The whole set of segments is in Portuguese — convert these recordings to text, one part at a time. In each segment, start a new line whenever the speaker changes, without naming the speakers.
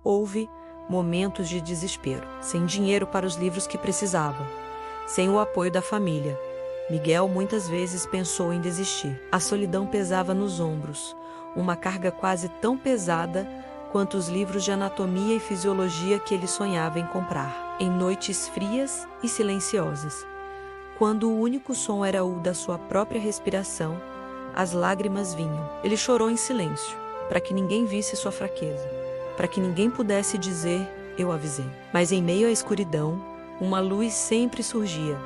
Houve momentos de desespero, sem dinheiro para os livros que precisavam, sem o apoio da família. Miguel muitas vezes pensou em desistir. A solidão pesava nos ombros, uma carga quase tão pesada quanto os livros de anatomia e fisiologia que ele sonhava em comprar. Em noites frias e silenciosas, quando o único som era o da sua própria respiração, as lágrimas vinham. Ele chorou em silêncio, para que ninguém visse sua fraqueza, para que ninguém pudesse dizer, eu avisei. Mas em meio à escuridão, uma luz sempre surgia,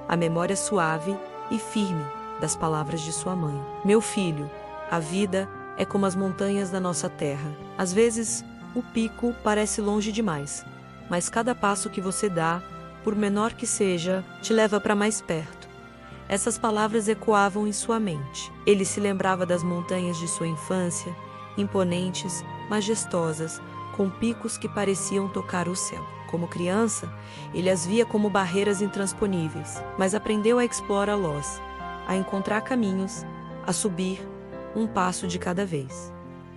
a memória suave e firme das palavras de sua mãe. Meu filho, a vida é como as montanhas da nossa terra. Às vezes, o pico parece longe demais, mas cada passo que você dá, por menor que seja, te leva para mais perto. Essas palavras ecoavam em sua mente. Ele se lembrava das montanhas de sua infância, imponentes, majestosas, com picos que pareciam tocar o céu. Como criança, ele as via como barreiras intransponíveis, mas aprendeu a explorá-los, a encontrar caminhos, a subir, um passo de cada vez.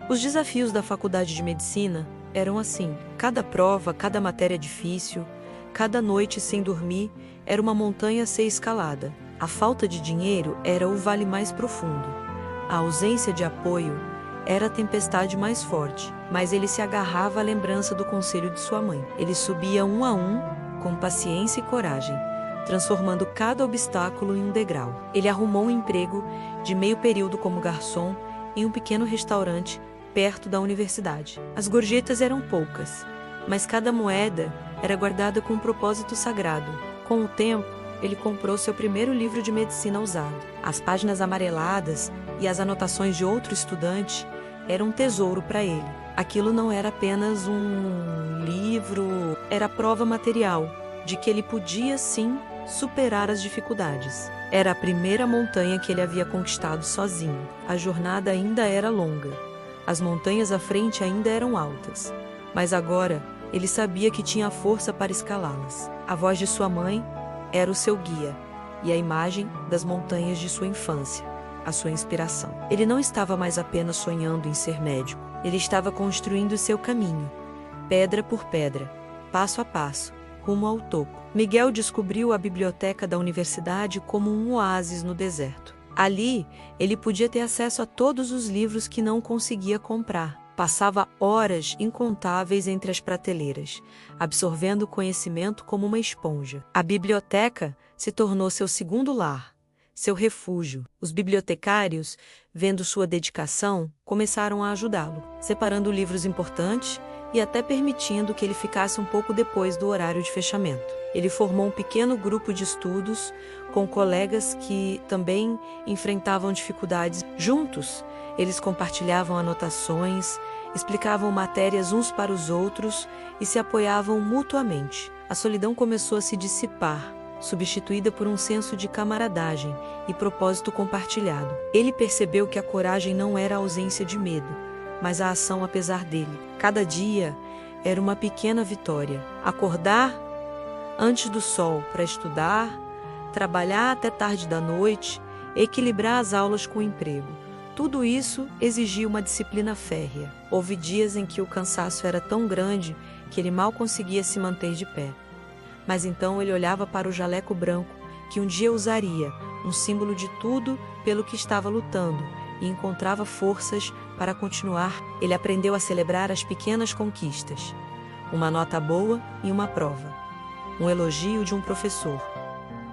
Os desafios da faculdade de medicina eram assim. Cada prova, cada matéria difícil, cada noite sem dormir era uma montanha a ser escalada. A falta de dinheiro era o vale mais profundo. A ausência de apoio era a tempestade mais forte, mas ele se agarrava à lembrança do conselho de sua mãe. Ele subia um a um, com paciência e coragem, transformando cada obstáculo em um degrau. Ele arrumou um emprego de meio período como garçom em um pequeno restaurante perto da universidade. As gorjetas eram poucas, mas cada moeda era guardada com um propósito sagrado. Com o tempo, ele comprou seu primeiro livro de medicina usado. As páginas amareladas e as anotações de outro estudante eram um tesouro para ele. Aquilo não era apenas um livro, era prova material de que ele podia, sim, superar as dificuldades. Era a primeira montanha que ele havia conquistado sozinho. A jornada ainda era longa. As montanhas à frente ainda eram altas. Mas agora, ele sabia que tinha força para escalá-las. A voz de sua mãe era o seu guia, e a imagem das montanhas de sua infância, a sua inspiração. Ele não estava mais apenas sonhando em ser médico. Ele estava construindo seu caminho, pedra por pedra, passo a passo, rumo ao topo. Miguel descobriu a biblioteca da universidade como um oásis no deserto. Ali, ele podia ter acesso a todos os livros que não conseguia comprar. Passava horas incontáveis entre as prateleiras, absorvendo o conhecimento como uma esponja. A biblioteca se tornou seu segundo lar, seu refúgio. Os bibliotecários, vendo sua dedicação, começaram a ajudá-lo, separando livros importantes e até permitindo que ele ficasse um pouco depois do horário de fechamento. Ele formou um pequeno grupo de estudos com colegas que também enfrentavam dificuldades. Juntos, eles compartilhavam anotações, explicavam matérias uns para os outros e se apoiavam mutuamente. A solidão começou a se dissipar, substituída por um senso de camaradagem e propósito compartilhado. Ele percebeu que a coragem não era a ausência de medo, mas a ação apesar dele. Cada dia era uma pequena vitória. Acordar antes do sol para estudar, trabalhar até tarde da noite, equilibrar as aulas com o emprego. Tudo isso exigia uma disciplina férrea. Houve dias em que o cansaço era tão grande que ele mal conseguia se manter de pé. Mas então ele olhava para o jaleco branco que um dia usaria, um símbolo de tudo pelo que estava lutando, e encontrava forças para continuar. Ele aprendeu a celebrar as pequenas conquistas. Uma nota boa e uma prova. Um elogio de um professor.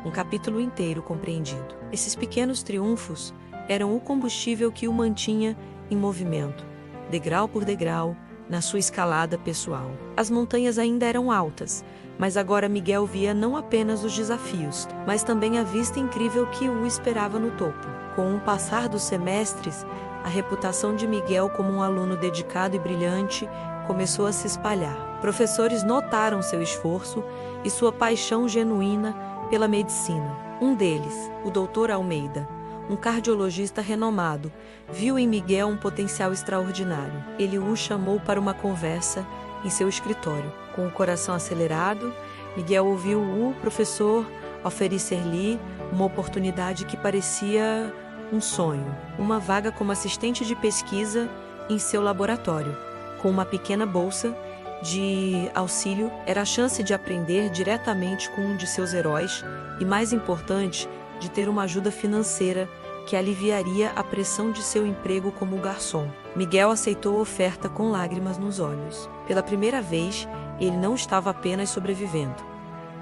Um capítulo inteiro compreendido. Esses pequenos triunfos eram o combustível que o mantinha em movimento, degrau por degrau, na sua escalada pessoal. As montanhas ainda eram altas, mas agora Miguel via não apenas os desafios, mas também a vista incrível que o esperava no topo. Com o passar dos semestres, a reputação de Miguel como um aluno dedicado e brilhante começou a se espalhar. Professores notaram seu esforço e sua paixão genuína pela medicina. Um deles, o Dr. Almeida, um cardiologista renomado, viu em Miguel um potencial extraordinário. Ele o chamou para uma conversa em seu escritório. Com o coração acelerado, Miguel ouviu o professor oferecer-lhe uma oportunidade que parecia um sonho, uma vaga como assistente de pesquisa em seu laboratório, com uma pequena bolsa de auxílio era a chance de aprender diretamente com um de seus heróis e, mais importante, de ter uma ajuda financeira que aliviaria a pressão de seu emprego como garçom. Miguel aceitou a oferta com lágrimas nos olhos. Pela primeira vez, ele não estava apenas sobrevivendo,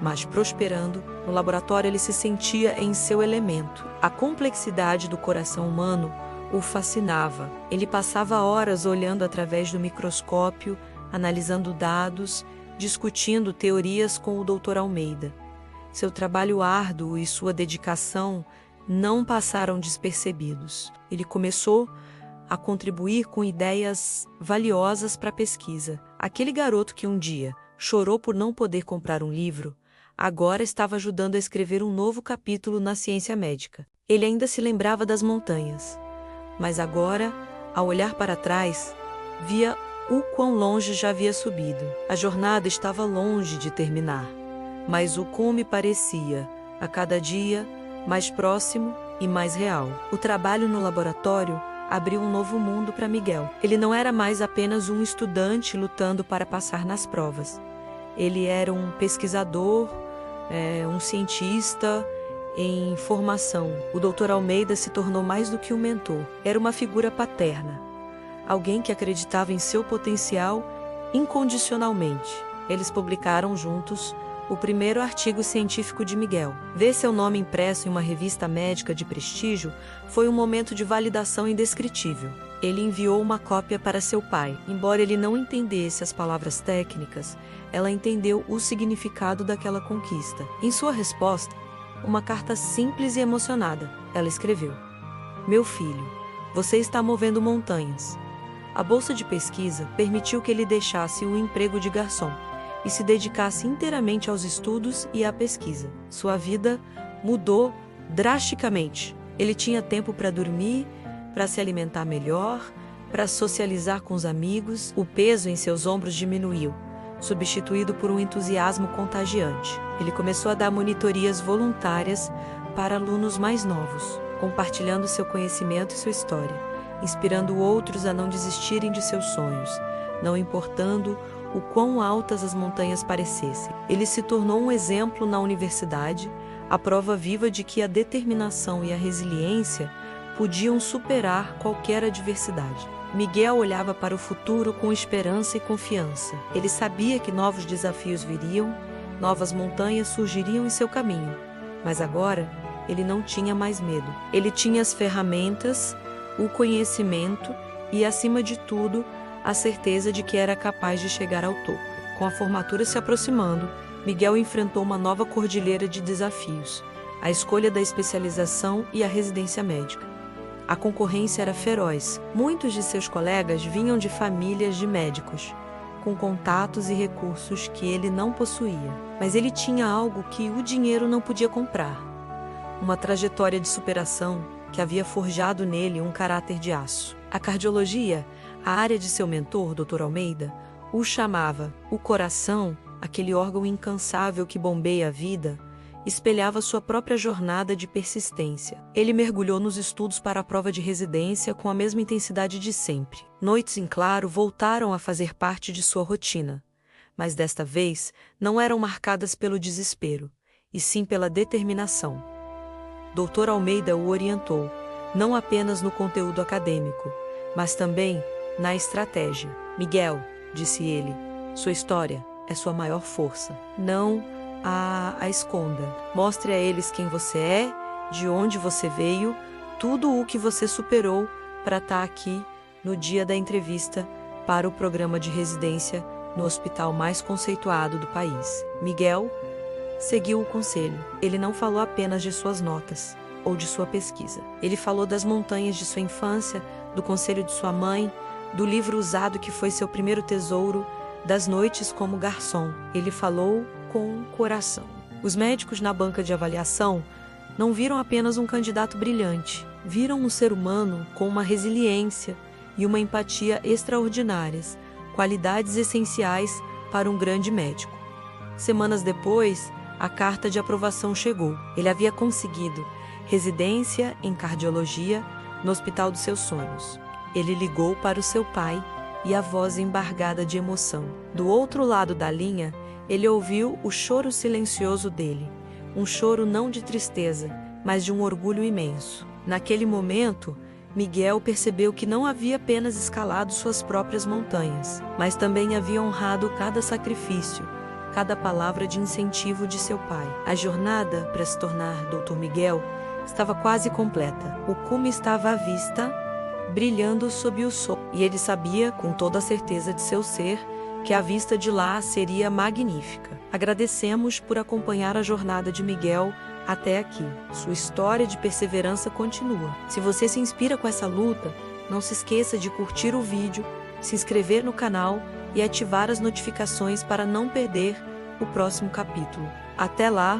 mas prosperando. No laboratório ele se sentia em seu elemento. A complexidade do coração humano o fascinava. Ele passava horas olhando através do microscópio, analisando dados, discutindo teorias com o Dr. Almeida. Seu trabalho árduo e sua dedicação não passaram despercebidos. Ele começou a contribuir com ideias valiosas para a pesquisa. Aquele garoto que um dia chorou por não poder comprar um livro, agora estava ajudando a escrever um novo capítulo na ciência médica. Ele ainda se lembrava das montanhas, mas agora, ao olhar para trás, via o quão longe já havia subido. A jornada estava longe de terminar, mas o cume parecia, a cada dia, mais próximo e mais real. O trabalho no laboratório abriu um novo mundo para Miguel. Ele não era mais apenas um estudante lutando para passar nas provas. Ele era um pesquisador, um cientista em formação. O Dr. Almeida se tornou mais do que um mentor. Era uma figura paterna, alguém que acreditava em seu potencial incondicionalmente. Eles publicaram juntos o primeiro artigo científico de Miguel. Ver seu nome impresso em uma revista médica de prestígio foi um momento de validação indescritível. Ele enviou uma cópia para seu pai. Embora ele não entendesse as palavras técnicas, ela entendeu o significado daquela conquista. Em sua resposta, uma carta simples e emocionada, ela escreveu: "Meu filho, você está movendo montanhas." A bolsa de pesquisa permitiu que ele deixasse o emprego de garçom e se dedicasse inteiramente aos estudos e à pesquisa. Sua vida mudou drasticamente. Ele tinha tempo para dormir, para se alimentar melhor, para socializar com os amigos. O peso em seus ombros diminuiu, substituído por um entusiasmo contagiante. Ele começou a dar monitorias voluntárias para alunos mais novos, compartilhando seu conhecimento e sua história, inspirando outros a não desistirem de seus sonhos, não importando o quão altas as montanhas parecessem. Ele se tornou um exemplo na universidade, a prova viva de que a determinação e a resiliência podiam superar qualquer adversidade. Miguel olhava para o futuro com esperança e confiança. Ele sabia que novos desafios viriam, novas montanhas surgiriam em seu caminho, mas agora ele não tinha mais medo. Ele tinha as ferramentas, o conhecimento e, acima de tudo, a certeza de que era capaz de chegar ao topo. Com a formatura se aproximando, Miguel enfrentou uma nova cordilheira de desafios: a escolha da especialização e a residência médica. A concorrência era feroz. Muitos de seus colegas vinham de famílias de médicos, com contatos e recursos que ele não possuía. Mas ele tinha algo que o dinheiro não podia comprar: uma trajetória de superação que havia forjado nele um caráter de aço. A cardiologia, a área de seu mentor, Dr. Almeida, o chamava o coração, aquele órgão incansável que bombeia a vida, espelhava sua própria jornada de persistência. Ele mergulhou nos estudos para a prova de residência com a mesma intensidade de sempre. Noites em claro voltaram a fazer parte de sua rotina, mas desta vez não eram marcadas pelo desespero, e sim pela determinação. Dr. Almeida o orientou, não apenas no conteúdo acadêmico, mas também na estratégia. "Miguel", disse ele, "sua história é sua maior força. Não a esconda. Mostre a eles quem você é, de onde você veio, tudo o que você superou para estar aqui no dia da entrevista para o programa de residência no hospital mais conceituado do país." Miguel seguiu o conselho. Ele não falou apenas de suas notas ou de sua pesquisa. Ele falou das montanhas de sua infância, do conselho de sua mãe, do livro usado que foi seu primeiro tesouro, das noites como garçom. Ele falou com o coração. Os médicos na banca de avaliação não viram apenas um candidato brilhante, viram um ser humano com uma resiliência e uma empatia extraordinárias, qualidades essenciais para um grande médico. Semanas depois, a carta de aprovação chegou. Ele havia conseguido residência em cardiologia no hospital dos seus sonhos. Ele ligou para o seu pai e a voz embargada de emoção. Do outro lado da linha, ele ouviu o choro silencioso dele, um choro não de tristeza, mas de um orgulho imenso. Naquele momento, Miguel percebeu que não havia apenas escalado suas próprias montanhas, mas também havia honrado cada sacrifício, cada palavra de incentivo de seu pai. A jornada para se tornar Dr. Miguel estava quase completa. O cume estava à vista, brilhando sob o sol, e ele sabia, com toda a certeza de seu ser, que a vista de lá seria magnífica. Agradecemos por acompanhar a jornada de Miguel até aqui. Sua história de perseverança continua. Se você se inspira com essa luta, não se esqueça de curtir o vídeo, se inscrever no canal e ativar as notificações para não perder o próximo capítulo. Até lá!